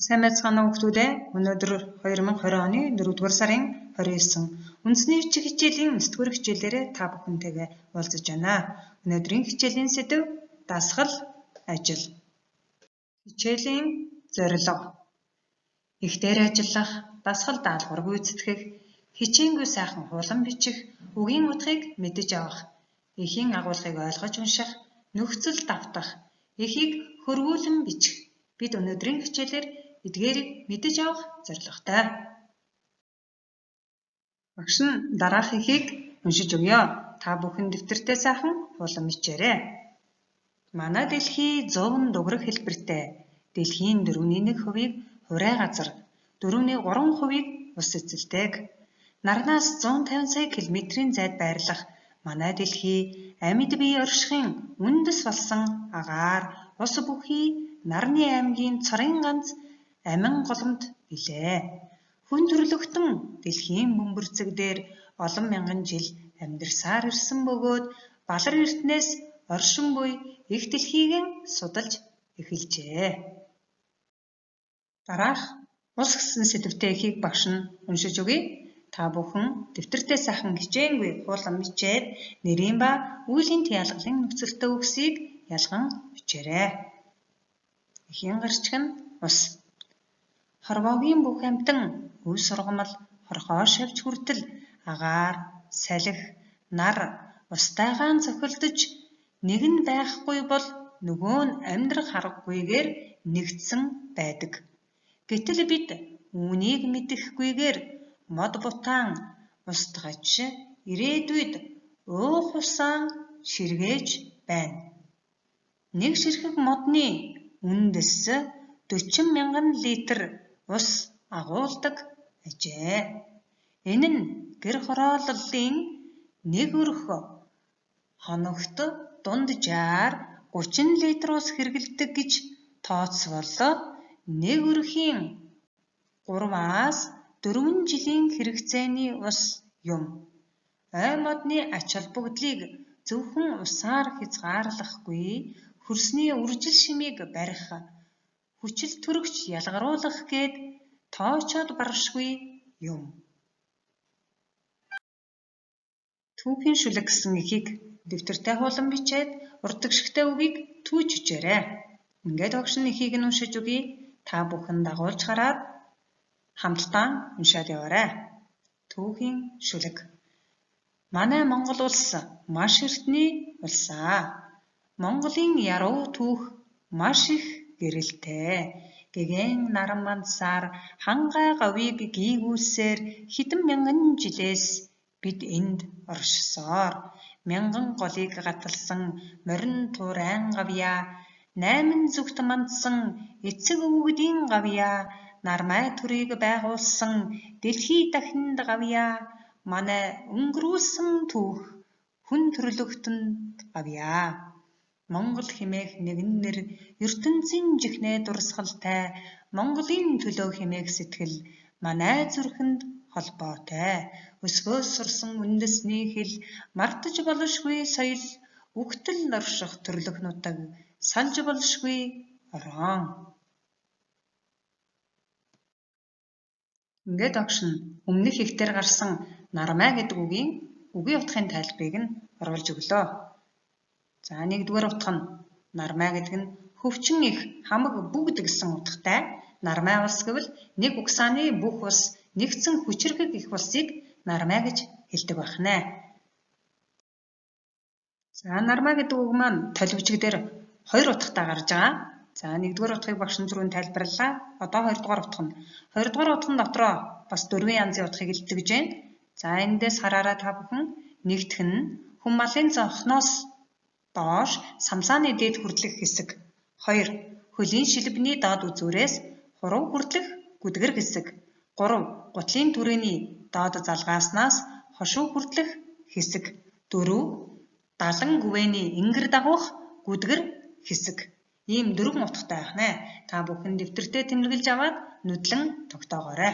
Сайн байцгаана уу хүүхдүүд ээ. Өнөөдөр 2020 оны 4-р сарын 29 үндэсний бичиг хичээлийн 9-р хичээлээрээ та бүхэнтэйгээ уулзаж байна. Өнөөдрийн хичээлийн сэдэв дасгал ажил. Хичээлийн зорилго. Их дээр ажиллах, дасгал даалгавар гүйцэтгэх, хичээнгүй сайхан хуулан бичих, үгийн утгыг мэдэж авах, эхийн агуулгыг ойлгож унших, нөхцөл давтах, эхийг хөрвүүлэн бичих. Бид өнөөдрийн хичээлээр эдгээрийг мэдэж авах зорилготой. Багш нь дараах эхийг уншиж өгье. Та бүхэн дэвтэртээ сайхан хуулан бичээрэй. Манай дэлхий 100 дуграх хэлбэртэй. Дэлхийн 4.1%-ийг хурай газар, 4.3%-ийг ус эзэлдэг. Нарнаас 150 сая км-ийн зайд байрлах манай дэлхий амьд бие оршихын үндэс болсон агаар, ус бүхий Нарны аймгийн цорын ганц амин голомт билээ. Хүн төрлөختөн дэлхийн бөмбөрцөг дээр олон мянган жил амьдарсаар ирсэн бөгөөд балар эртнээс оршин буй их дэлхийг судалж эхэлжээ. Дараах ус гэсэн сэдвтэй эхийг багш нь уншиж өгье. Та бүхэн дэвтэртээ сайхан хичээнгүй хуулан бичээд нэрийн ба үеийн ялгалын нөхцөлтөө үгсийг ялган бичээрэй. Эхийн гарчиг нь ус. Хорвоогийн бүх амьтан үе сургамал, хорхоо шавж хүртэл агаар, салхи, нар устайгаан цохилдож нэг нь байхгүй бол нөгөө нь амьдрах аргагүйгээр нэгдсэн байдаг. Гэтэл бид үүнийг мэдэхгүйгээр мод бутаан устгаж ирээдүйд уух усаа ширгээж байна. Нэг ширхэг модны үндэс 40 мянган литр ус агуулдаг ажээ. Энэ нь гэр хорооллын нэг өрх хоногт дунджаар 30 литр ус хэрэглэдэг гэж тооцвол нэг өрхийн 3-аас 4 жилийн хэрэгцээний ус юм. Ой модны ач холбогдлыг зөвхөн усаар хязгаарлахгүй хөрсний үржил шимийг барих, хүчил төрөгч ялгаруулах гээд тоочоод баршгүй юм. Түүхийн шүлэг гэсэн эхийг дэвтэртээ хуулан бичээд урдагшигтэй үгийг түүж хичээрэй. Ингээд багш нь эхийг нь уншиж өгье. Та бүхэн дагуулж хараад хамтдаа уншаад яваарай. Түүхийн шүлэг. Манай Монгол улс маш эртний улсаа. Монголын яруу түүх маш их гэрэлтэй. Гэгэн наран мандсаар хангай гавийг гийгүүлсээр хэдэн мянган жилээс бид энд оршсоор мянган голыг гаталсан морин туурайн гавья, 8 зүгт мандсан эцэг өвгдийн гавья, нармай төрийг байгуулсан дэлхий дахинд гавья, манай өнгөрүүлсэн түүх хүн төрлөختөнд гавья. Монгол хэмээх нэгэн нэр ертөнцийн жихнээ дурсгалтай, Монголын төлөө хэмээх сэтгэл манай зүрхэнд холбоотой. Өсгөөс сурсан үндэсний хэл, мартаж болшгүй соёл, үхтэл орших төрлөх нутаг, салж болшгүй орон. Ингээд багш нь өмнөх ихтер гарсан нармай гэдэг үгийн утгын тайлбарыг нь оруулж өглөө. За 1-р утга нь нармай гэдэг нь хөвчин их, хамаг бүгд гэсэн утгатай. Нармай улс гэвэл нэг угсааны бүх улс нэгдсэн хүчирхэг их улсыг нармай гэж хэлдэг байна. За нармай гэдэг үг маань толбичиг дээр 2 утгатай гарч байгаа. За 1-р утгыг багш нь түрүүн тайлбарлаа. Одоо 2-р утга нь. 2-р утган дотроо бас 4 янзын утгыг илтгэж байна. За эндээс хараараа та бүхэн нэгдэх нь хүн малын цонхноос доош самсааны дээд хүртэлх хэсэг. 2. Хөлийн шилбэний доод үзүүрээс хурав хүртэлх гүдгэр хэсэг. 3. Гутлын түрээний доод залгааснаас хошуу хүртэлх хэсэг. 4. Далан гүвэний ингэр дагуух гүдгэр хэсэг. Ийм 4 утгатай байна. Та бүхэн дэвтэртээ тэмдэглэж аваад нүдлэн тогтоогоорой.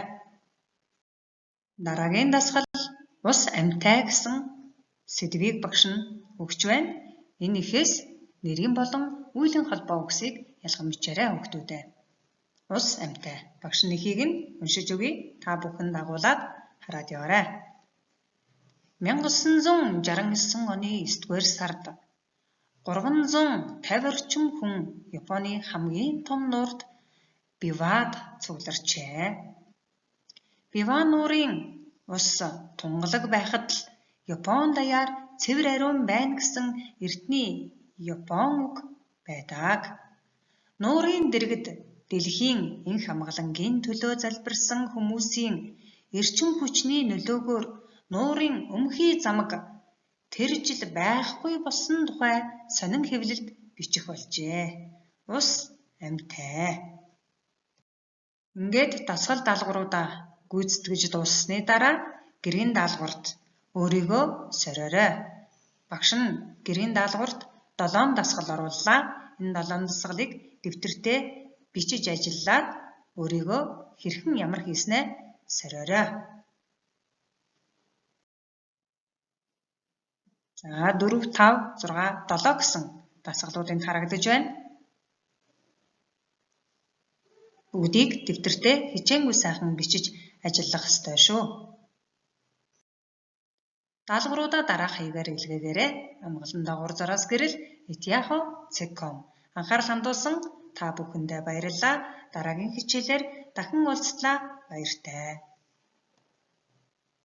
Дараагийн дасгал ус амьтай гэсэн сэдвийг багш нь өгч байна. Энэ ихээс нэрийн болон үеийн холбоо үгсийг ялган бичээрэй хүүхдүүдээ. Ус амьтай. Багш нэхийг нь уншиж өгье. Та бүхэн дагуулад хараад яваарай. 1969 оны 9-р сард 350 орчим хүн Японы хамгийн том нуурд Бивад цугларчээ. Бива нуурын ус тунгалаг байхад л Япон даяар цэвэр ариун байна гэсэн эртний Япон үг байдаг. Нуурын дэргэд дэлхийн энх амгалангийн төлөө залбирсан хүмүүсийн эрчим хүчний нөлөөгөөр нуурын өмхий замаг тэр жил байхгүй болсон тухай сонин хэвлэлд бичих болжээ. Ус амьтай. Ингээд дасгал даалгавруудаа гүйцэтгэж дууссаны дараа гэрийн даалгаварт өөрийгөө сориорой. Багш нь гэрийн даалгаварт 7 дасгал орууллаа. Энэ 7 дасгалыг дэвтэртээ бичиж ажиллаад өөрийгөө хэрхэн ямар хийснээ сориорой. За 4, 5, 6, 7 гэсэн дасгалуудыг харагдаж байна. Бүгдийг дэвтэртээ хичээнгүй сайхан бичиж ажиллах ёстой шүү. Даалгавруудаа дараах хаягаар илгээгээрэй. Амгалан дагавар зураас гэрэл @yahoo.com. Анхаарал хандуулсан та бүхэндээ баярлалаа. Дараагийн хичээлээр дахин уулзтлаа. Баяртай.